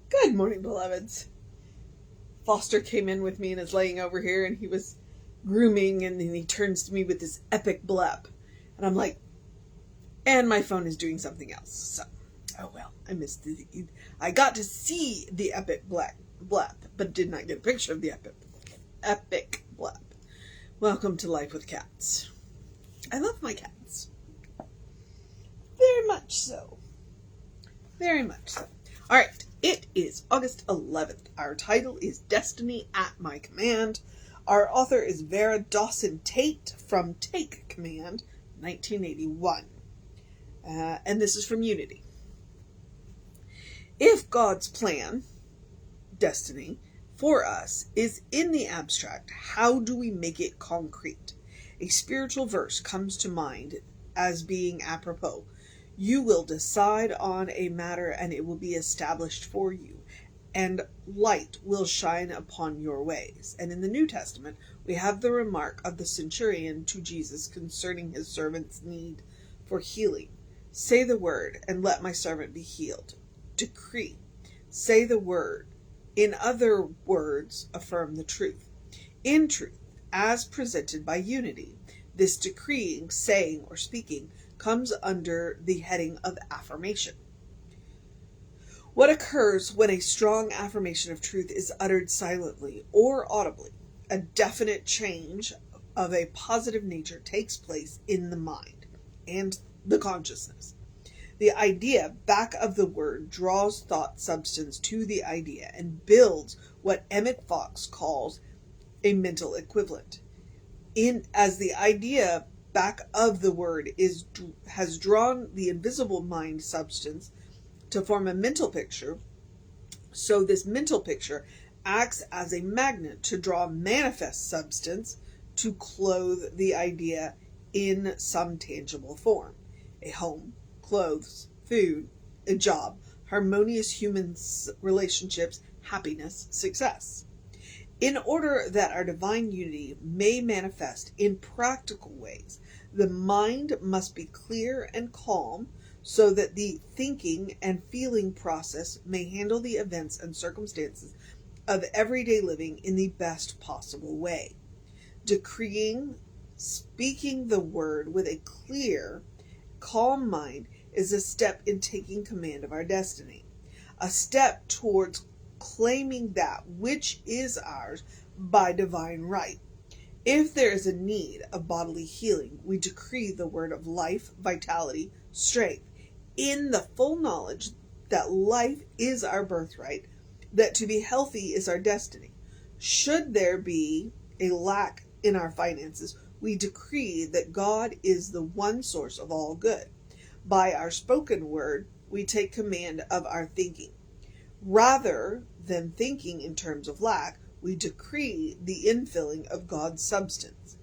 Good morning, beloveds. Foster came in with me and is laying over here, and he was grooming, and then he turns to me with this epic blep. And I'm like, and my phone is doing something else. So, oh well, I got to see the epic blep, but did not get a picture of the epic blep. Welcome to Life with Cats. I love my cats. Very much so. Very much so. All right. It is August 11th. Our title is Destiny at My Command. Our author is Vera Dawson Tait from Take Command, 1981. And this is from Unity. If God's plan, destiny, for us is in the abstract, how do we make it concrete? A spiritual verse comes to mind as being apropos. You will decide on a matter, and it will be established for you, and light will shine upon your ways. And in the New Testament, we have the remark of the centurion to Jesus concerning his servant's need for healing. Say the word, and let my servant be healed. Decree. Say the word. In other words, affirm the truth. In truth, as presented by Unity, this decreeing, saying, or speaking comes under the heading of affirmation. What occurs when a strong affirmation of truth is uttered silently or audibly? A definite change of a positive nature takes place in the mind and the consciousness. The idea back of the word draws thought substance to the idea and builds what Emmett Fox calls a mental equivalent. As the idea back of the word has drawn the invisible mind substance to form a mental picture, so this mental picture acts as a magnet to draw manifest substance to clothe the idea in some tangible form. A home, clothes, food, a job, harmonious human relationships, happiness, success. In order that our divine unity may manifest in practical ways, the mind must be clear and calm so that the thinking and feeling process may handle the events and circumstances of everyday living in the best possible way. Decreeing, speaking the word with a clear, calm mind is a step in taking command of our destiny, a step towards claiming that which is ours by divine right. If there is a need of bodily healing, we decree the word of life, vitality, strength, in the full knowledge that life is our birthright, that to be healthy is our destiny. Should there be a lack in our finances, we decree that God is the one source of all good. By our spoken word, we take command of our thinking. Rather than thinking in terms of lack, we decree the infilling of God's substance.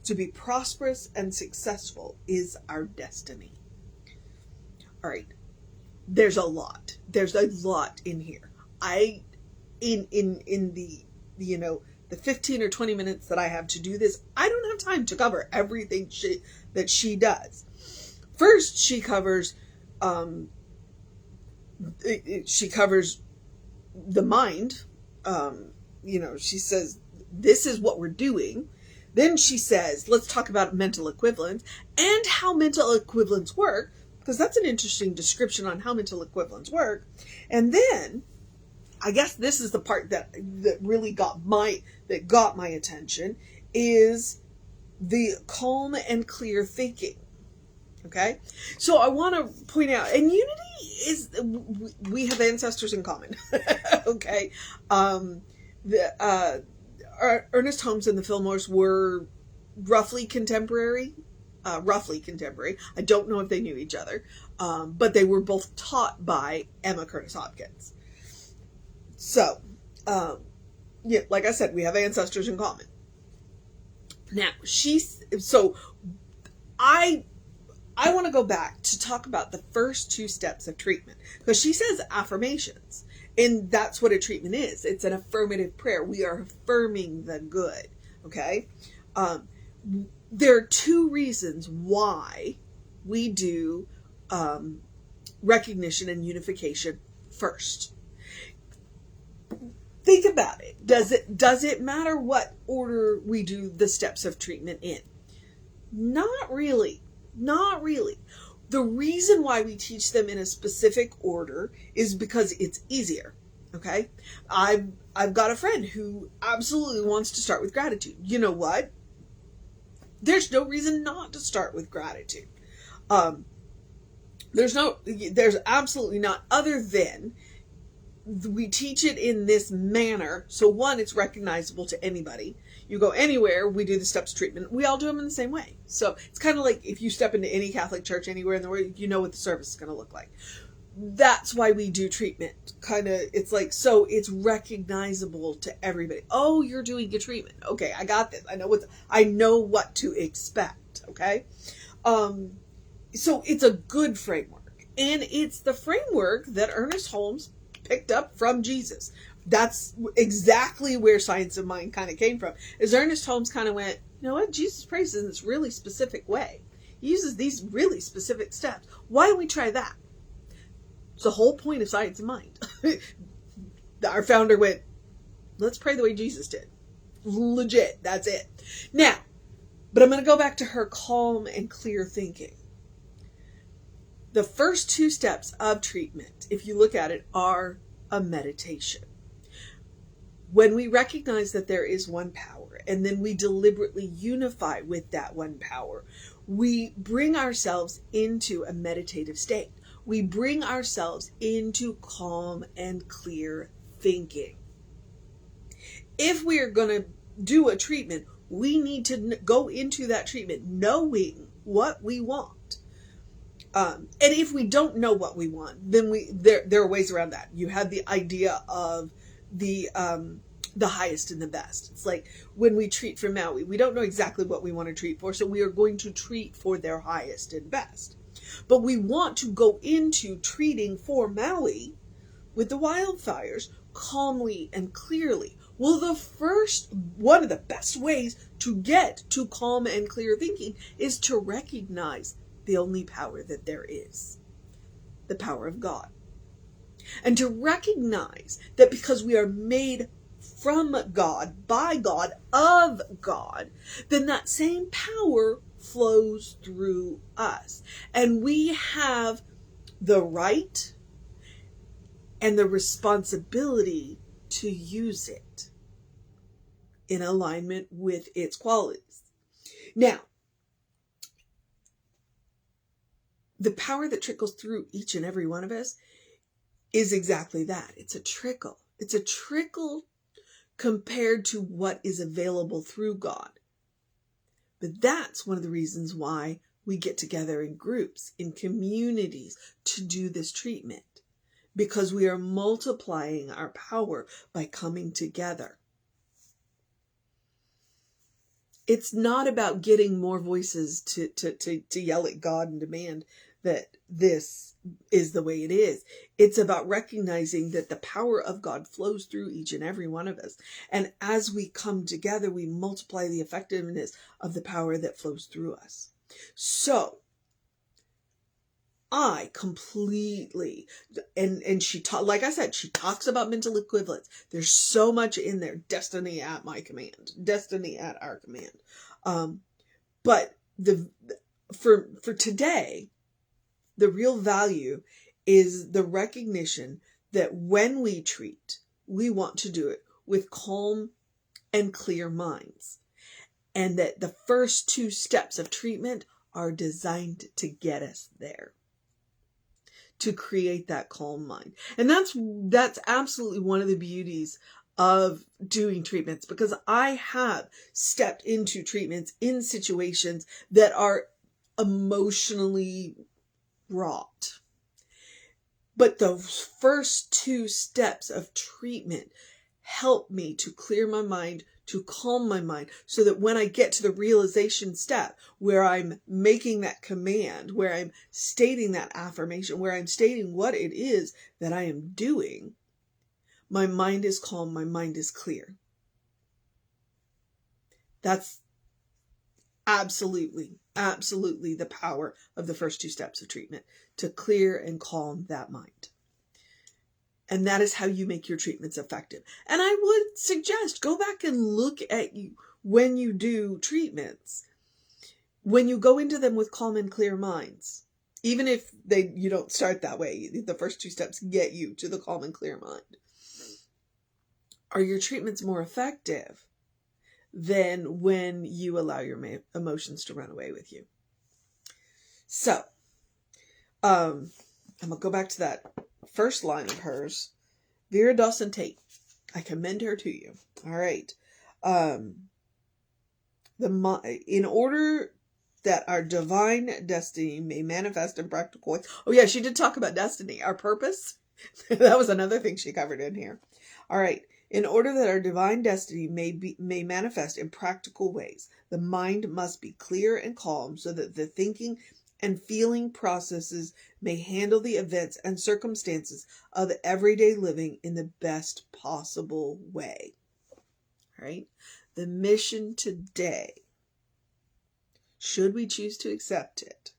To be prosperous and successful is our destiny. All right. There's a lot. There's a lot in here. In the the 15 or 20 minutes that I have to do this, I don't have time to cover everything that she does. First, she covers the mind. She says, this is what we're doing. Then she says, let's talk about mental equivalence and how mental equivalents work, because that's an interesting description on how mental equivalents work. And then, I guess this is the part that really got my attention, is the calm and clear thinking. Okay, so I want to point out, and Unity is, we have ancestors in common. Okay, Ernest Holmes and the Fillmores were roughly contemporary. I don't know if they knew each other, but they were both taught by Emma Curtis Hopkins. So, like I said, we have ancestors in common. Now, I want to go back to talk about the first two steps of treatment, because she says affirmations, and that's what a treatment is. It's an affirmative prayer. We are affirming the good. Okay. There are two reasons why we do recognition and unification first. Think about it. Does it matter what order we do the steps of treatment in? Not really. Not really. The reason why we teach them in a specific order is because it's easier. Okay? I've got a friend who absolutely wants to start with gratitude. You know what? There's no reason not to start with gratitude. There's absolutely not, other than we teach it in this manner. So one, it's recognizable to anybody. You go anywhere, we do the steps of treatment. We all do them in the same way. So it's kind of like if you step into any Catholic church anywhere in the world, you know what the service is going to look like. That's why we do treatment. It's like, so it's recognizable to everybody. Oh, you're doing a treatment. Okay, I got this. I know what to expect. Okay. So it's a good framework, and it's the framework that Ernest Holmes picked up from Jesus. That's exactly where Science of Mind kind of came from. Is Ernest Holmes kind of went, you know what? Jesus prays in this really specific way. He uses these really specific steps. Why don't we try that? It's the whole point of Science of Mind. Our founder went, let's pray the way Jesus did. Legit. That's it. Now, but I'm going to go back to her calm and clear thinking. The first two steps of treatment, if you look at it, are a meditation. When we recognize that there is one power, and then we deliberately unify with that one power, we bring ourselves into a meditative state. We bring ourselves into calm and clear thinking. If we are going to do a treatment, we need to go into that treatment knowing what we want. And if we don't know what we want, then there are ways around that. You have the idea of the highest and the best. It's like when we treat for Maui, we don't know exactly what we want to treat for, so we are going to treat for their highest and best. But we want to go into treating for Maui with the wildfires calmly and clearly. Well, one of the best ways to get to calm and clear thinking is to recognize the only power that there is, the power of God. And to recognize that because we are made from God, by God, of God, then that same power flows through us. And we have the right and the responsibility to use it in alignment with its qualities. Now, the power that trickles through each and every one of us is exactly that. It's a trickle. It's a trickle compared to what is available through God. But that's one of the reasons why we get together in groups, in communities, to do this treatment. Because we are multiplying our power by coming together. It's not about getting more voices to yell at God and demand that this is the way it is. It's about recognizing that the power of God flows through each and every one of us. And as we come together, we multiply the effectiveness of the power that flows through us. So, I completely, and she like I said, she talks about mental equivalence. There's so much in there. Destiny at my command. Destiny at our command. But for today, the real value is the recognition that when we treat, we want to do it with calm and clear minds. And that the first two steps of treatment are designed to get us there. To create that calm mind. And that's absolutely one of the beauties of doing treatments, because I have stepped into treatments in situations that are emotionally wrought. But those first two steps of treatment help me to clear my mind, to calm my mind, so that when I get to the realization step where I'm making that command, where I'm stating that affirmation, where I'm stating what it is that I am doing, my mind is calm, my mind is clear. That's absolutely the power of the first two steps of treatment, to clear and calm that mind. And that is how you make your treatments effective. And I would suggest go back and look at you when you do treatments, when you go into them with calm and clear minds. Even if you don't start that way, the first 2 steps get you to the calm and clear mind. Are your treatments more effective than when you allow your emotions to run away with you? So, I'm going to go back to that first line of hers. Vera, Dawson, Tait. I commend her to you. All right. In order that our divine destiny may manifest in practical ways. Oh yeah, she did talk about destiny, our purpose. That was another thing she covered in here. All right. In order that our divine destiny may manifest in practical ways, the mind must be clear and calm so that the thinking and feeling processes may handle the events and circumstances of everyday living in the best possible way. All right? The mission today, should we choose to accept it,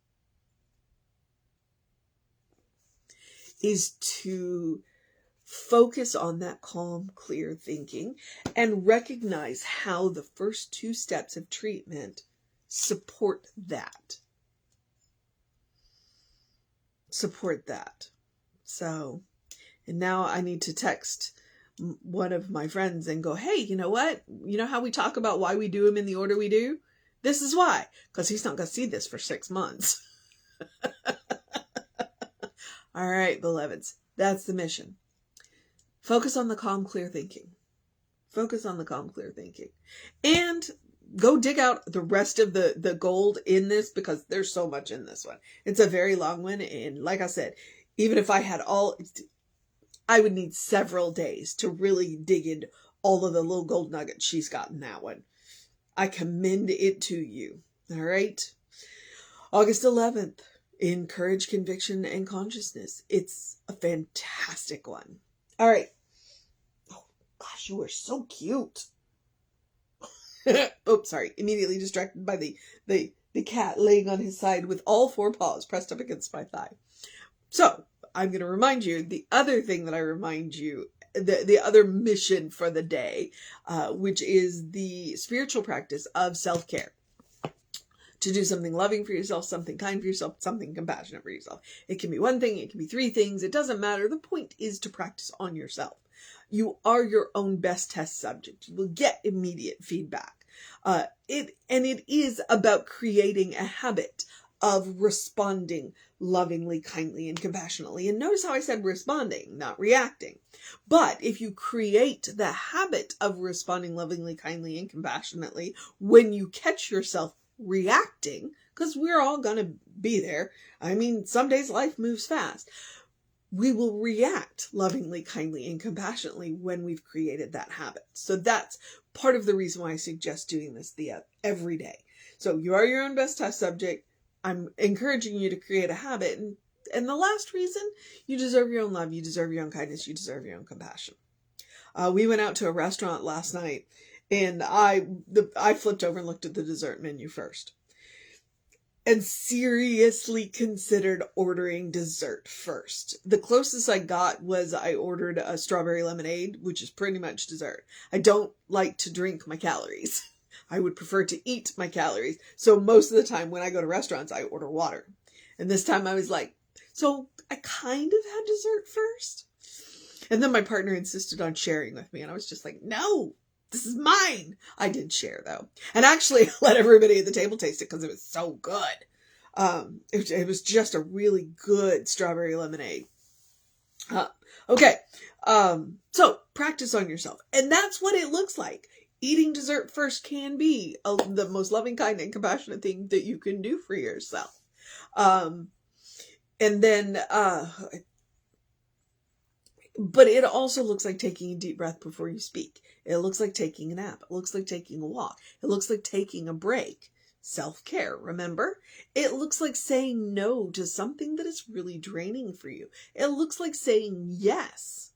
is to focus on that calm, clear thinking and recognize how the first 2 steps of treatment support that. So, and now I need to text one of my friends and go, hey, you know what? You know how we talk about why we do them in the order we do? This is why, because he's not going to see this for 6 months. All right, beloveds, that's the mission. Focus on the calm, clear thinking. Focus on the calm, clear thinking. And go dig out the rest of the gold in this, because there's so much in this one. It's a very long one. And like I said, even if I had I would need several days to really dig into all of the little gold nuggets she's got in that one. I commend it to you. All right. August 11th, in Courage, Conviction, and Consciousness. It's a fantastic one. All right. Oh, gosh, you are so cute. Oops, sorry. Immediately distracted by the cat laying on his side with all 4 paws pressed up against my thigh. So, I'm going to remind you, the other thing that I remind you, the other mission for the day, which is the spiritual practice of self-care. To do something loving for yourself, something kind for yourself, something compassionate for yourself. It can be 1 thing, it can be 3 things. It doesn't matter. The point is to practice on yourself. You are your own best test subject. You will get immediate feedback. It is about creating a habit of responding lovingly, kindly, and compassionately. And notice how I said responding, not reacting. But if you create the habit of responding lovingly, kindly, and compassionately, when you catch yourself reacting, because we're all going to be there. I mean, some days life moves fast. We will react lovingly, kindly, and compassionately when we've created that habit. So that's part of the reason why I suggest doing this every day. So you are your own best test subject. I'm encouraging you to create a habit. And the last reason, you deserve your own love. You deserve your own kindness. You deserve your own compassion. We went out to a restaurant last night, and I flipped over and looked at the dessert menu first. And seriously considered ordering dessert first. The closest I got was I ordered a strawberry lemonade, which is pretty much dessert. I don't like to drink my calories. I would prefer to eat my calories. So most of the time when I go to restaurants, I order water. And this time I was like, so I kind of had dessert first. And then my partner insisted on sharing with me. And I was just like, no, this is mine. I did share though. And actually let everybody at the table taste it because it was so good. It was just a really good strawberry lemonade. Okay. So practice on yourself. And that's what it looks like. Eating dessert first can be the most loving, kind, and compassionate thing that you can do for yourself. And then, but it also looks like taking a deep breath before you speak. It looks like taking a nap. It looks like taking a walk. It looks like taking a break. Self-care, remember? It looks like saying no to something that is really draining for you. It looks like saying yes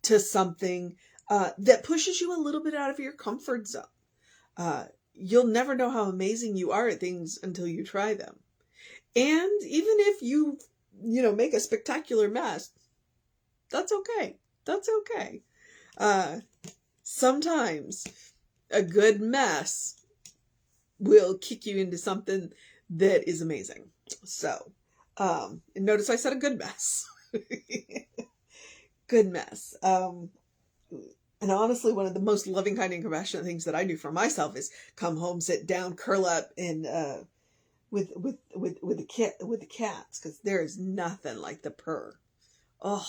to something that pushes you a little bit out of your comfort zone. You'll never know how amazing you are at things until you try them. And even if you make a spectacular mess, that's okay. That's okay. Sometimes a good mess will kick you into something that is amazing. So, and notice I said a good mess. Good mess. And honestly, one of the most loving, kind, and compassionate things that I do for myself is come home, sit down, curl up, and with the cats, because there is nothing like the purr. Oh,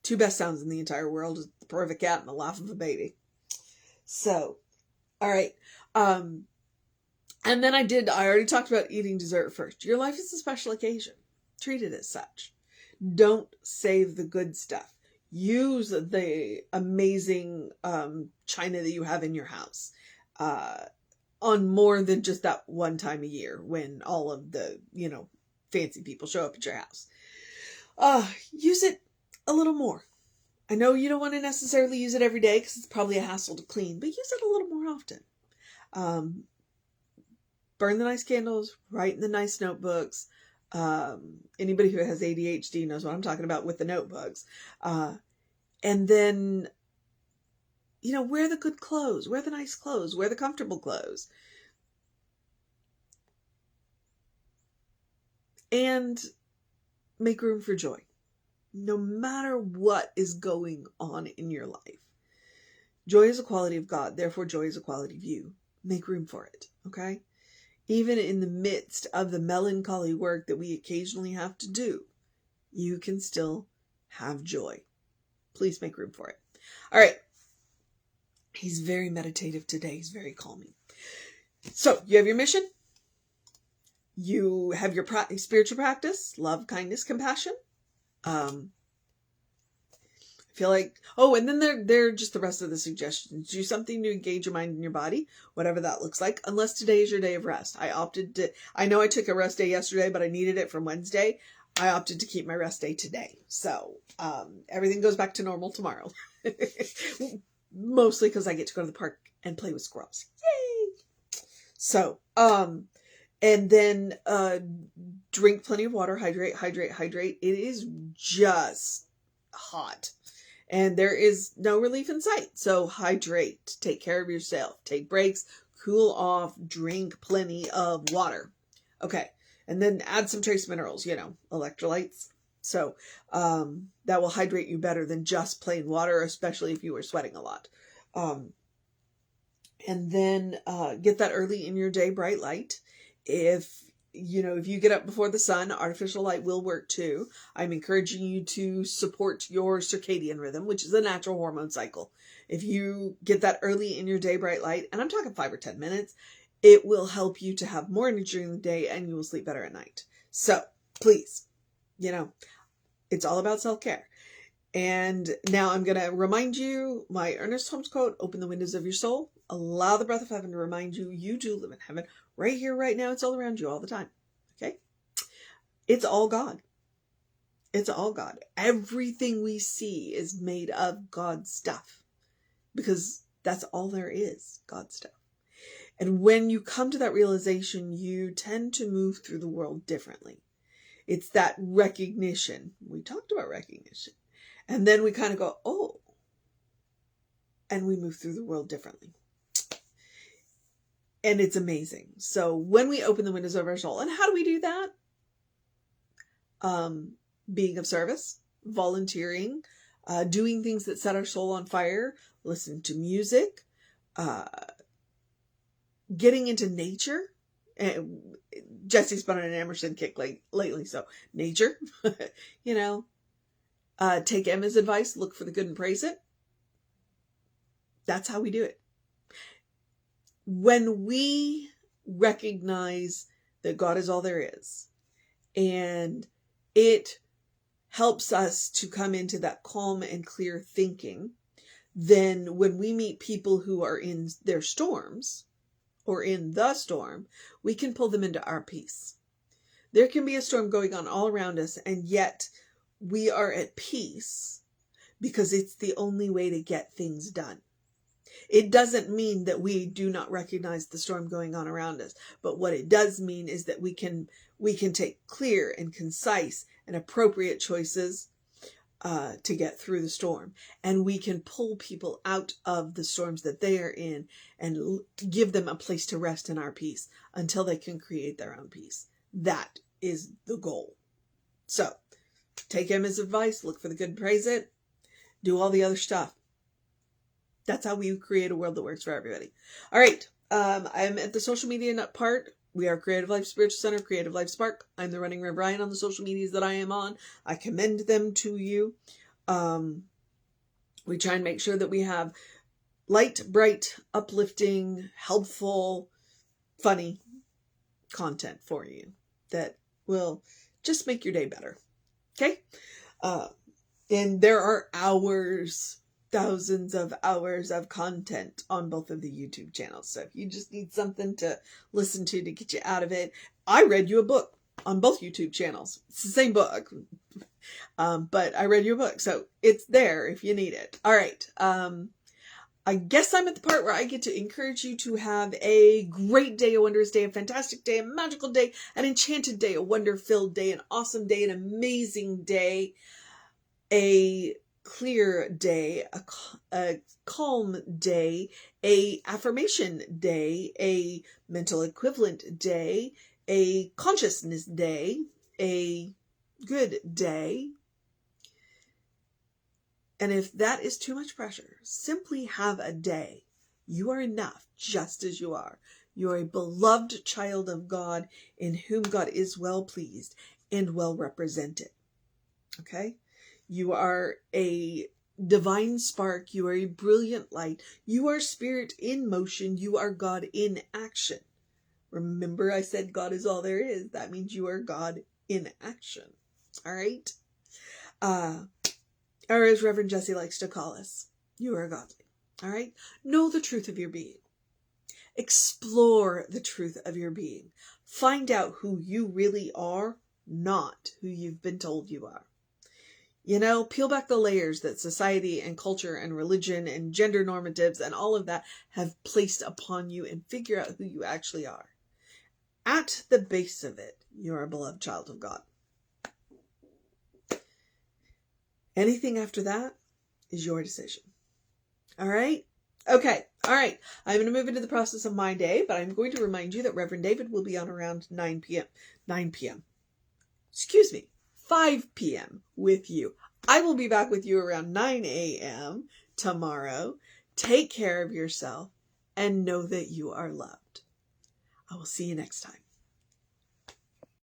two best sounds in the entire world is the purr of a cat and the laugh of a baby. So, all right. And then I already talked about eating dessert first. Your life is a special occasion. Treat it as such. Don't save the good stuff. Use the amazing china that you have in your house on more than just that one time a year when all of the, fancy people show up at your house. Use it a little more. I know you don't want to necessarily use it every day because it's probably a hassle to clean, but use it a little more often. Burn the nice candles, write in the nice notebooks. Anybody who has ADHD knows what I'm talking about with the notebooks. And then, wear the good clothes, wear the nice clothes, wear the comfortable clothes. And make room for joy. No matter what is going on in your life. Joy is a quality of God, therefore joy is a quality of you. Make room for it, okay? Even in the midst of the melancholy work that we occasionally have to do, you can still have joy. Please make room for it. All right. He's very meditative today. He's very calming. So you have your mission. You have your spiritual practice, love, kindness, compassion. I feel like, and then they're just the rest of the suggestions. Do something to engage your mind and your body, whatever that looks like, unless today is your day of rest. I know I took a rest day yesterday, but I needed it from Wednesday. I opted to keep my rest day today. So, everything goes back to normal tomorrow. Mostly because I get to go to the park and play with squirrels. Yay! So, and then, drink plenty of water, hydrate. It is just hot. And there is no relief in sight. So hydrate, take care of yourself, take breaks, cool off, drink plenty of water. Okay. And then add some trace minerals, electrolytes. So that will hydrate you better than just plain water, especially if you are sweating a lot. And then get that early in your day bright light. If you get up before the sun, artificial light will work too. I'm encouraging you to support your circadian rhythm, which is a natural hormone cycle. If you get that early in your day bright light, and I'm talking 5 or 10 minutes, it will help you to have more energy during the day and you will sleep better at night. So please, it's all about self-care. And now I'm going to remind you my Ernest Holmes quote, open the windows of your soul, allow the breath of heaven to remind you, you do live in heaven right here, right now. It's all around you all the time. Okay. It's all God. It's all God. Everything we see is made of God's stuff because that's all there is, God's stuff. And when you come to that realization, you tend to move through the world differently. It's that recognition. We talked about recognition. And then we kind of go, oh, and we move through the world differently. And it's amazing. So when we open the windows of our soul, and how do we do that? Being of service, volunteering, doing things that set our soul on fire, listening to music, getting into nature. Jesse's been on an Emerson kick lately, so nature, take Emma's advice, look for the good and praise it. That's how we do it. When we recognize that God is all there is, and it helps us to come into that calm and clear thinking, then when we meet people who are in their storms or in the storm, we can pull them into our peace. There can be a storm going on all around us, and yet we are at peace because it's the only way to get things done. It doesn't mean that we do not recognize the storm going on around us, but what it does mean is that we can take clear and concise and appropriate choices to get through the storm. And we can pull people out of the storms that they are in and give them a place to rest in our peace until they can create their own peace. That is the goal. So take Emma's advice, look for the good, praise it, do all the other stuff. That's how we create a world that works for everybody. All right. I'm at the social media part. We are Creative Life Spiritual Center, Creative Life Spark. I'm the running Rev Ryan on the social medias that I am on. I commend them to you. We try and make sure that we have light, bright, uplifting, helpful, funny content for you that will just make your day better. Okay? And there are hours, thousands of hours of content on both of the YouTube channels. So if you just need something to listen to get you out of it, I read you a book on both YouTube channels. It's the same book, but I read you a book. So it's there if you need it. All right. I guess I'm at the part where I get to encourage you to have a great day, a wondrous day, a fantastic day, a magical day, an enchanted day, a wonder-filled day, an awesome day, an amazing day, a clear day, a calm day, a affirmation day, a mental equivalent day, a consciousness day, a good day. And if that is too much pressure, simply have a day. You are enough just as you are. You are a beloved child of God in whom God is well pleased and well represented. Okay? You are a divine spark. You are a brilliant light. You are spirit in motion. You are God in action. Remember I said God is all there is. That means you are God in action. All right? Or as Reverend Jesse likes to call us, you are godly. All right? Know the truth of your being. Explore the truth of your being. Find out who you really are, not who you've been told you are. You know, peel back the layers that society and culture and religion and gender normatives and all of that have placed upon you and figure out who you actually are. At the base of it, you're a beloved child of God. Anything after that is your decision. All right? Okay. All right. I'm going to move into the process of my day, but I'm going to remind you that Reverend David will be on around 9 p.m. Excuse me. 5 p.m. with you. I will be back with you around 9 a.m. tomorrow. Take care of yourself and know that you are loved. I will see you next time.